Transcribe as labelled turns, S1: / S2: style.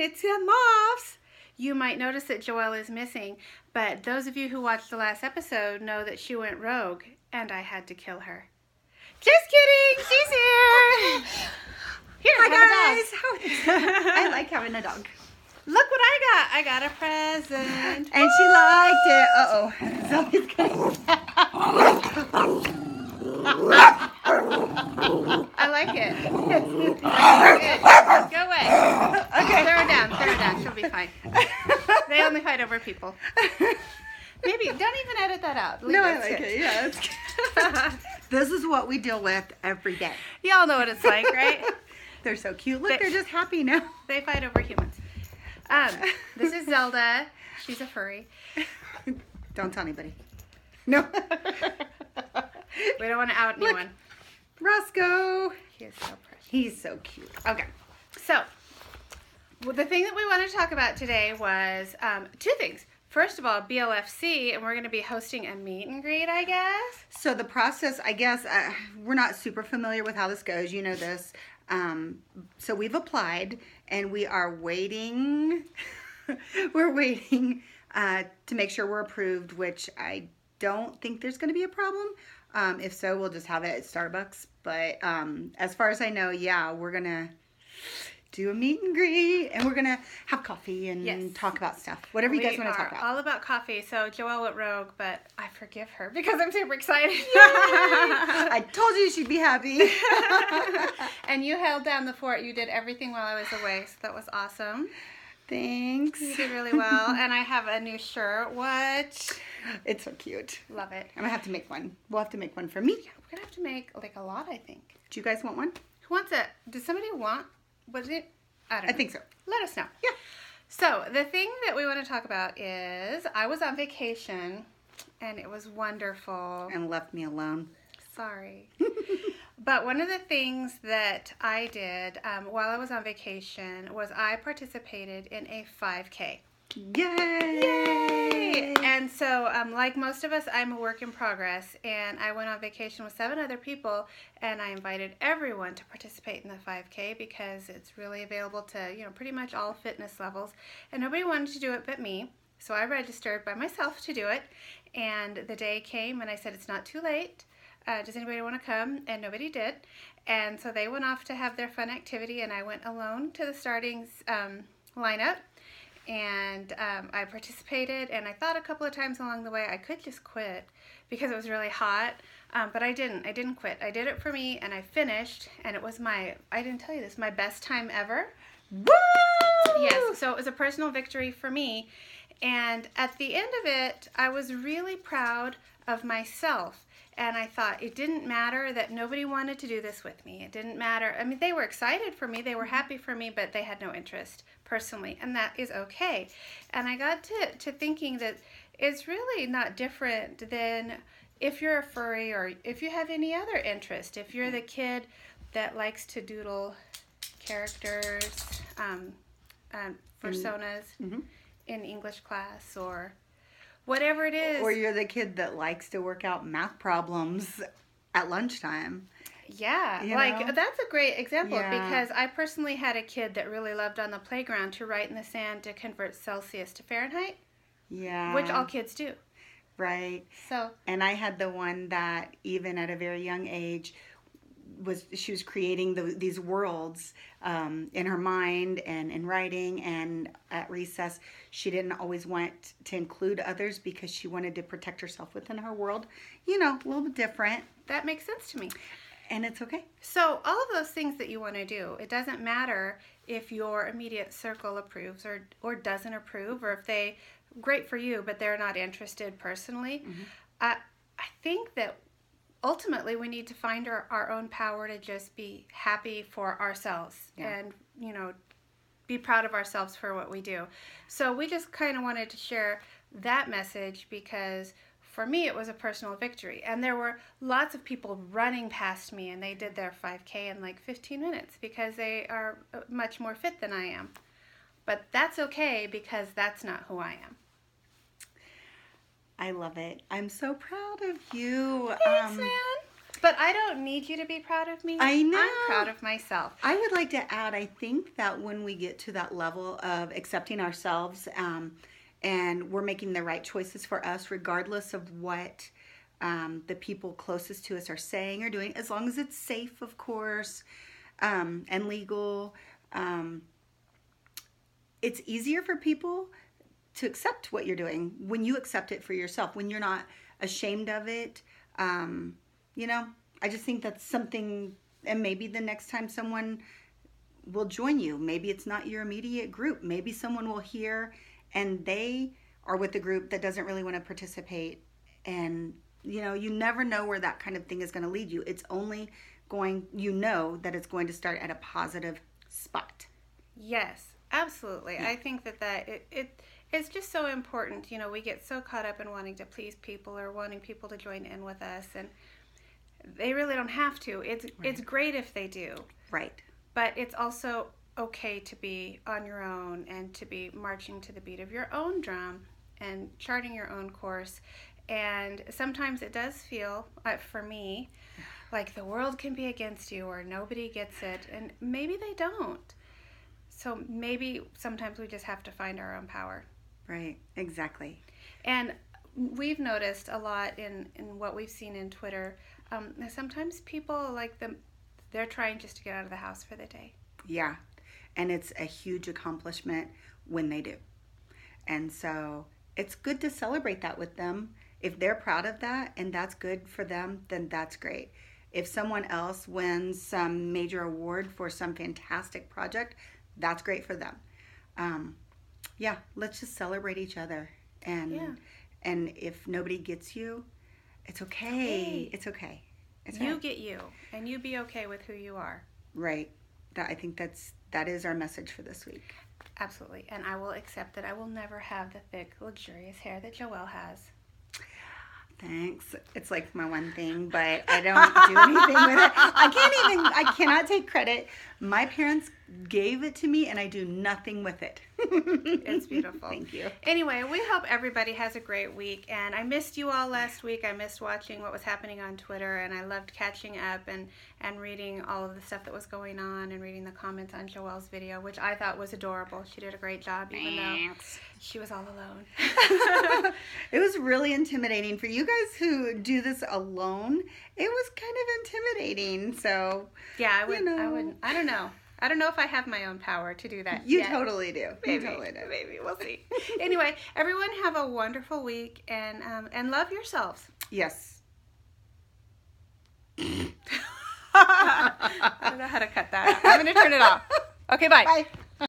S1: it's the moths. You might notice that Joelle is missing, but those of you who watched the last episode know that she went rogue, and I had to kill her. Just kidding! She's here! Here,
S2: Hi, guys! I like having a dog.
S1: Look what I got. I got a present.
S2: And she liked it. Uh-oh. Zoe's gonna...
S1: I like it. Good. Go away.
S2: Okay.
S1: Throw her down. She'll be fine. They only fight over people. Maybe. Don't even edit that out.
S2: No, I like it. Yeah, it's good. This is what we deal with every day.
S1: Y'all know what it's like, right?
S2: They're so cute. Look, they're just happy now.
S1: They fight over humans. This is Zelda. She's a furry.
S2: Don't tell anybody. No.
S1: We don't want to out anyone.
S2: Roscoe.
S1: He is so precious.
S2: He's so cute.
S1: Okay. So, the thing that we wanted to talk about today was two things. First of all, BLFC, and we're going to be hosting a meet and greet, I guess.
S2: So the process, I guess, we're not super familiar with how this goes. You know this. So we've applied, and we are waiting. We're waiting to make sure we're approved, which I don't think there's going to be a problem. If so, we'll just have it at Starbucks. But as far as I know, yeah, we're going to do a meet and greet, and we're going to have coffee and talk about stuff. Whatever you guys want to talk about.
S1: All about coffee. So Joelle went rogue, but I forgive her because I'm super excited.
S2: I told you she'd be happy.
S1: And you held down the fort. You did everything while I was away, so that was awesome.
S2: Thanks.
S1: You did really well. And I have a new shirt. What?
S2: It's so cute.
S1: Love it.
S2: I'm going to have to make one. We'll have to make one for me.
S1: Yeah, we're going to have to make like a lot, I think.
S2: Do you guys want one?
S1: Who wants it? Does somebody want? Was it? I don't know.
S2: I think so.
S1: Let us know.
S2: Yeah.
S1: So the thing that we want to talk about is I was on vacation and it was wonderful.
S2: And left me alone.
S1: Sorry. But one of the things that I did while I was on vacation was I participated in a 5K.
S2: Yay!
S1: Yay! And so, like most of us, I'm a work in progress, and I went on vacation with 7 other people, and I invited everyone to participate in the 5K because it's really available to, pretty much all fitness levels, and nobody wanted to do it but me, so I registered by myself to do it, and the day came, and I said, it's not too late. Does anybody want to come? And nobody did, and so they went off to have their fun activity, and I went alone to the starting lineup. And I participated, and I thought a couple of times along the way I could just quit because it was really hot, but I didn't. I didn't quit. I did it for me, and I finished, and it was I didn't tell you this, my best time ever.
S2: Woo!
S1: Yes, so it was a personal victory for me, and at the end of it, I was really proud of myself. And I thought it didn't matter that nobody wanted to do this with me. It didn't matter. I mean, they were excited for me. They were happy for me, but they had no interest personally. And that is okay. And I got to thinking that it's really not different than if you're a furry or if you have any other interest. If you're the kid that likes to doodle characters, personas in English class or whatever it is.
S2: Or you're the kid that likes to work out math problems at lunchtime.
S1: Yeah,
S2: You
S1: like
S2: know?
S1: that's a great example
S2: Yeah.
S1: because I personally had a kid that really loved on the playground to write in the sand to convert Celsius to Fahrenheit,
S2: Yeah.
S1: which all kids do.
S2: Right.
S1: So,
S2: And I had the one that even at a very young age she was creating these worlds in her mind and in writing, and at recess she didn't always want to include others because she wanted to protect herself within her world. A little bit different,
S1: that makes sense to me.
S2: and it's okay.
S1: So, all of those things that you want to do, it doesn't matter if your immediate circle approves or doesn't approve, or if they, great for you, but they're not interested personally. I think that ultimately we need to find our own power to just be happy for ourselves and, be proud of ourselves for what we do. So we just kind of wanted to share that message because for me it was a personal victory. And there were lots of people running past me and they did their 5K in like 15 minutes because they are much more fit than I am. But that's okay because that's not who I am.
S2: I love it. I'm so proud of you.
S1: Thanks, man. But I don't need you to be proud of me.
S2: I know.
S1: I'm proud of myself.
S2: I would like to add, I think that when we get to that level of accepting ourselves and we're making the right choices for us, regardless of what the people closest to us are saying or doing, as long as it's safe, of course, and legal, it's easier for people to accept what you're doing when you accept it for yourself, when you're not ashamed of it. You know, I just think that's something, and maybe the next time someone will join you, maybe it's not your immediate group. Maybe someone will hear and they are with a group that doesn't really want to participate. And, you know, you never know where that kind of thing is going to lead you. It's only going, you know, that it's going to start at a positive spot.
S1: Yes, absolutely.
S2: Yeah.
S1: I think it's just so important. You know, we get so caught up in wanting to please people or wanting people to join in with us, and they really don't have to. It's great if they do.
S2: Right.
S1: But it's also okay to be on your own and to be marching to the beat of your own drum and charting your own course. And sometimes it does feel, for me, like the world can be against you or nobody gets it. And maybe they don't. So maybe sometimes we just have to find our own power.
S2: Right. Exactly.
S1: And we've noticed a lot in what we've seen in Twitter. Sometimes people they're trying just to get out of the house for the day.
S2: Yeah. And it's a huge accomplishment when they do. And so it's good to celebrate that with them. If they're proud of that and that's good for them, then that's great. If someone else wins some major award for some fantastic project, that's great for them. Yeah, let's just celebrate each other. And if nobody gets you, it's okay. It's okay.
S1: You get you, and you be okay with who you are.
S2: Right. I think that is our message for this week.
S1: Absolutely. And I will accept that I will never have the thick, luxurious hair that Joelle has.
S2: Thanks. It's like my one thing, but I don't do anything with it. I cannot take credit. My parents gave it to me and I do nothing with it.
S1: It's beautiful.
S2: Thank you.
S1: Anyway, we hope everybody has a great week. And I missed you all last week. I missed watching what was happening on Twitter, and I loved catching up and reading all of the stuff that was going on and reading the comments on Joelle's video, which I thought was adorable. She did a great job, even though she was all alone.
S2: It was really intimidating. For you guys who do this alone, it was kind of intimidating. So
S1: yeah, I don't know. I don't know if I have my own power to do that.
S2: You totally do.
S1: Maybe.
S2: You totally do.
S1: Maybe. We'll see. Anyway, everyone have a wonderful week and love yourselves.
S2: Yes.
S1: I don't know how to cut that out. I'm going to turn it off. Okay, bye.
S2: Bye.